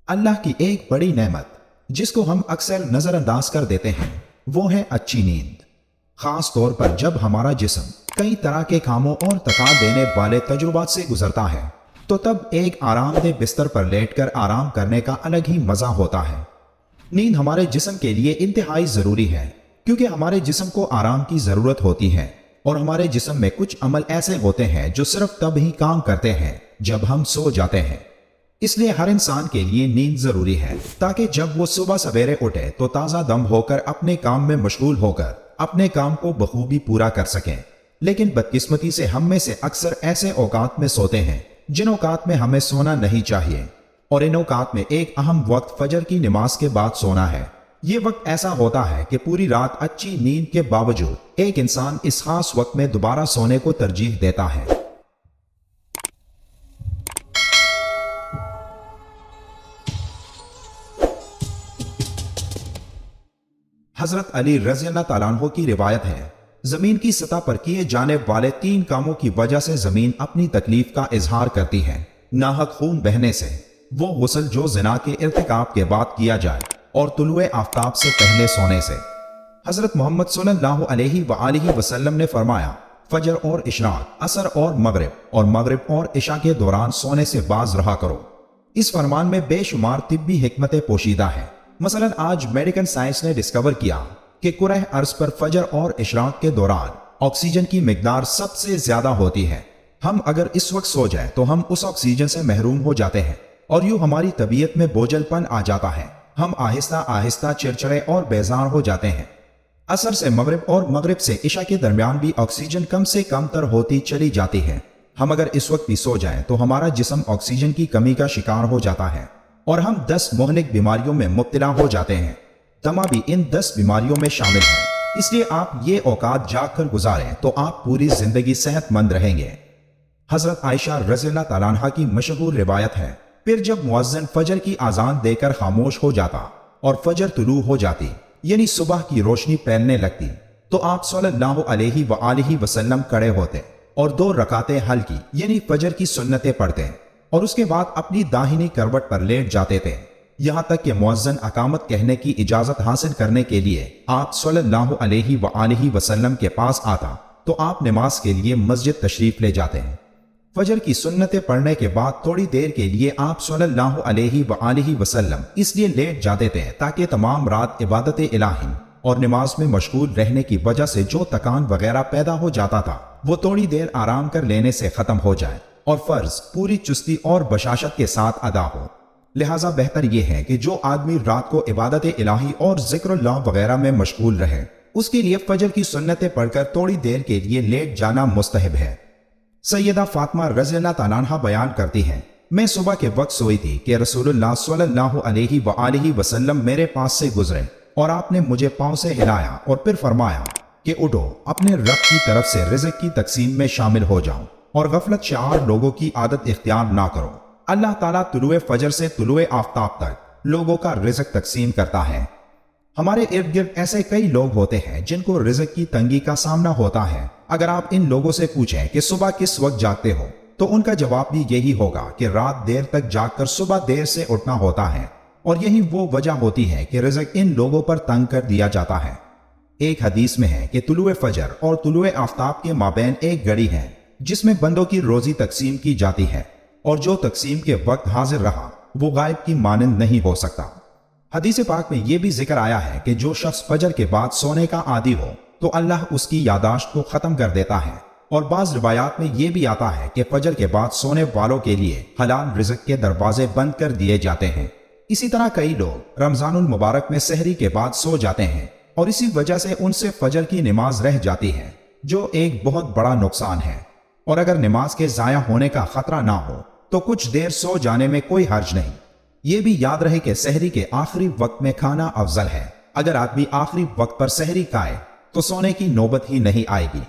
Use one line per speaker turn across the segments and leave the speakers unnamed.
अल्लाह की एक बड़ी नेमत जिसको हम अक्सर नजरअंदाज कर देते हैं वो है अच्छी नींद। खास तौर पर जब हमारा जिस्म कई तरह के कामों और थकान देने वाले तजुर्बात से गुजरता है तो तब एक आरामदेह बिस्तर पर लेटकर आराम करने का अलग ही मजा होता है। नींद हमारे जिस्म के लिए इंतहाई जरूरी है क्योंकि हमारे जिस्म को आराम की जरूरत होती है और हमारे जिस्म में कुछ अमल ऐसे होते हैं जो सिर्फ तब ही काम करते हैं जब हम सो जाते हैं। इसलिए हर इंसान के लिए नींद जरूरी है ताकि जब वो सुबह सवेरे उठे तो ताजा दम होकर अपने काम में मशगूल होकर अपने काम को बखूबी पूरा कर सकें। लेकिन बदकिस्मती से हम में से अक्सर ऐसे औकात में सोते हैं जिन औकात में हमें सोना नहीं चाहिए, और इन औकात में एक अहम वक्त फजर की नमाज के बाद सोना है। ये वक्त ऐसा होता है कि पूरी रात अच्छी नींद के बावजूद एक इंसान इस खास वक्त में दोबारा सोने को तरजीह देता है। हजरत अली रज़ी अल्लाह तआला अन्हु की रिवायत है, जमीन की सतह पर किए जाने वाले 3 कामों की वजह से जमीन अपनी तकलीफ का इजहार करती है। नाहक खून बहने से, वो गुस्ल जो जिना के इर्तिकाब के बाद किया जाए, और तुलुए आफ्ताब से पहले सोने से। हजरत मोहम्मद सल्लल्लाहु अलैहि वसल्लम ने फरमाया, फजर और इशराक, असर और मगरिब और इशा के दौरान सोने से बाज रहा करो। इस फरमान में बेशुमार तिब्बी हिकमतें पोशीदा है। मसलन आज मेडिकल साइंस ने डिस्कवर किया कि कुरह अर्ज पर फजर और इशराक के दौरान ऑक्सीजन की मिकदार सबसे ज्यादा होती है। हम अगर इस वक्त सो जाए तो हम उस ऑक्सीजन से महरूम हो जाते हैं और यूं हमारी तबीयत में बोझलपन आ जाता है। हम आहिस्ता आहिस्ता चिड़चिड़े और बेजार हो जाते हैं। असर से मगरिब और मगरिब से इशा के दरमियान भी ऑक्सीजन कम से कम तर होती चली जाती है। हम अगर इस वक्त भी सो जाएं तो हमारा जिस्म ऑक्सीजन की कमी का शिकार हो जाता है और हम 10 मोहलिक बीमारियों में मुब्तला हो जाते हैं। दमा भी इन 10 बीमारियों में शामिल है। इसलिए आप ये औकात जाग कर गुजारें तो आप पूरी जिंदगी सेहतमंद रहेंगे। हजरत आयशा रज़ी अल्लाह तआला अन्हा की मशहूर रिवायत है, फिर जब मुअज्जिन फजर की आजान देकर खामोश हो जाता और फजर तुलू हो जाती यानी सुबह की रोशनी फैलने लगती तो आप सल्लल्लाहु अलैहि वसल्लम खड़े होते और 2 रकातें हल्की यानी फजर की सुन्नतें पढ़ते और उसके बाद अपनी दाहिनी करवट पर लेट जाते थे। यहां तक कि मुअज्जिन अकामत कहने की इजाजत हासिल करने के लिए आप सल्लल्लाहु अलैहि वसल्लम के पास आता तो आप नमाज के लिए मस्जिद तशरीफ ले जाते हैं। फजर की सुन्नतें पढ़ने के बाद थोड़ी देर के लिए आप सल्लल्लाहु अलैहि वसल्लम इसलिए लेट जाते थे ताकि तमाम रात इबादत इलाही और नमाज में मशगूल रहने की वजह से जो थकान वगैरह पैदा हो जाता था वो थोड़ी देर आराम कर लेने से खत्म हो जाए और फर्ज पूरी चुस्ती और बशाशत के साथ अदा हो। लिहाजा बेहतर यह है कि जो आदमी रात को इबादत इलाही और जिक्रुल्लाह वगैरह में मशगूल रहे उसके लिए फजर की सुन्नतें पढ़कर थोड़ी देर के लिए लेट जाना मुस्तहब है। सैयदा फातिमा रज़ी अल्लाह तआला अन्हा बयान करती हैं, मैं सुबह के वक्त सोई थी कि रसूलुल्लाह सल्लल्लाहु अलैहि वसल्लम मेरे पास से गुजरे और आपने मुझे पांव से हिलाया और फिर फरमाया कि उठो, अपने रब की तरफ से रिज़्क की तकसीम में शामिल हो जाओ और गफलत शार लोगों की आदत इख्तियार ना करो। अल्लाह ताला तुलुए फजर से तुलुए आफ्ताब तक लोगों का रिज़्क तकसीम करता है। हमारे इर्द गिर्द ऐसे कई लोग होते हैं जिनको रिज़्क की तंगी का सामना होता है। अगर आप इन लोगों से पूछें कि सुबह किस वक्त जागते हो तो उनका जवाब भी यही होगा कि रात देर तक जागकर सुबह देर से उठना होता है, और यही वो वजह होती है कि रिज़्क इन लोगों पर तंग कर दिया जाता है। एक हदीस में है कि तुलुए फजर और तुलुए आफ्ताब के माबैन एक घड़ी है जिसमें बंदों की रोजी तकसीम की जाती है, और जो तकसीम के वक्त हाजिर रहा वो गायब की मानंद नहीं हो सकता। हदीस पाक में यह भी जिक्र आया है कि जो शख्स फजर के बाद सोने का आदी हो तो अल्लाह उसकी यादाश्त को खत्म कर देता है, और बाज रिवायात में यह भी आता है कि फजर के बाद सोने वालों के लिए हलाल रिज़्क के दरवाजे बंद कर दिए जाते हैं। इसी तरह कई लोग रमजानुल मुबारक में सहरी के बाद सो जाते हैं और इसी वजह से उनसे फजर की नमाज रह जाती है, जो एक बहुत बड़ा नुकसान है। और अगर नमाज के जाया होने का खतरा ना हो तो कुछ देर सो जाने में कोई हर्ज नहीं। ये भी याद रहे कि सहरी के आखिरी वक्त में खाना अफजल है। अगर आदमी आखिरी वक्त पर सहरी खाए तो सोने की नौबत ही नहीं आएगी।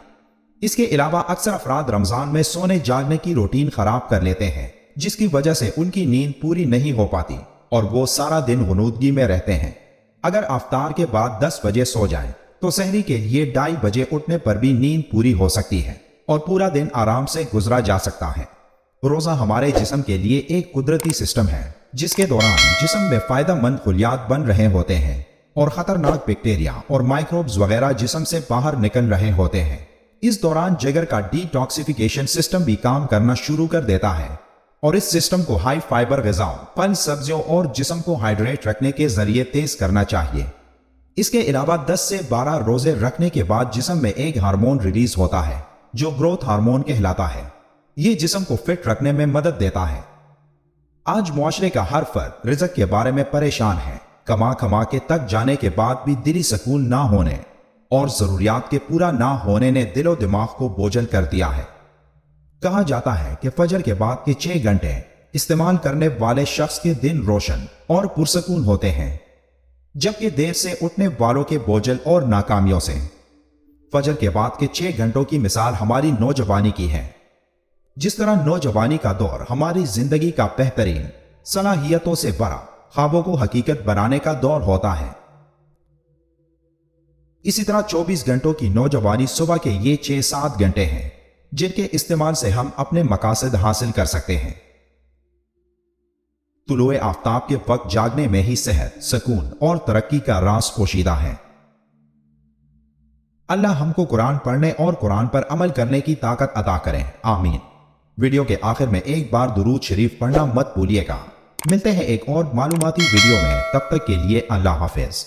इसके अलावा अक्सर अफराद रमजान में सोने जागने की रूटीन खराब कर लेते हैं, जिसकी वजह से उनकी नींद पूरी नहीं हो पाती और वो सारा दिन गुनूदगी में रहते हैं। अगर अफ्तार के बाद 10 बजे सो जाएं तो सहरी के लिए 2:30 बजे उठने पर भी नींद पूरी हो सकती है और पूरा दिन आराम से गुजरा जा सकता है। रोजा हमारे जिस्म के लिए एक कुदरती सिस्टम है जिसके दौरान जिस्म में फायदेमंद खलियात बन रहे होते हैं और खतरनाक बैक्टीरिया और माइक्रोब्स वगैरह जिस्म से बाहर निकल रहे होते हैं। इस दौरान जिगर का डिटॉक्सिफिकेशन सिस्टम भी काम करना शुरू कर देता है और इस सिस्टम को हाई फाइबर ग़िज़ाओं, फल, सब्जियों और जिस्म को हाइड्रेट रखने के जरिए तेज करना चाहिए। इसके अलावा 10 से 12 रोजे रखने के बाद जिस्म में एक हार्मोन रिलीज होता है जो ग्रोथ हार्मोन कहलाता है। ये जिस्म को फिट रखने में मदद देता है। आज मुआशरे का हर फर्द रिज़्क के बारे में परेशान है। कमा के तक जाने के बाद भी दिली सुकून ना होने और जरूरियात के पूरा ना होने ने दिलो दिमाग को बोझल कर दिया है। कहा जाता है कि फजर के बाद के 6 घंटे इस्तेमाल करने वाले शख्स के दिन रोशन और पुरसकून होते हैं, जबकि देर से उठने वालों के बोझल और नाकामियों से। फजर के बाद के 6 घंटों की मिसाल हमारी नौजवानी की है। जिस तरह नौजवानी का दौर हमारी जिंदगी का बेहतरीन सलाहियतों से भरा ख्वाबों को हकीकत बनाने का दौर होता है, इसी तरह 24 घंटों की नौजवानी सुबह के ये 6-7 घंटे हैं जिनके इस्तेमाल से हम अपने मकासद हासिल कर सकते हैं। तुलुए आफ्ताब के वक्त जागने में ही सेहत, सुकून और तरक्की का राज पोशीदा है। अल्लाह हमको कुरान पढ़ने और कुरान पर अमल करने की ताकत अता करें, आमीन। वीडियो के आखिर में एक बार दुरूद शरीफ पढ़ना मत भूलिएगा। मिलते हैं एक और मालूमाती वीडियो में, तब तक के लिए अल्लाह हाफिज।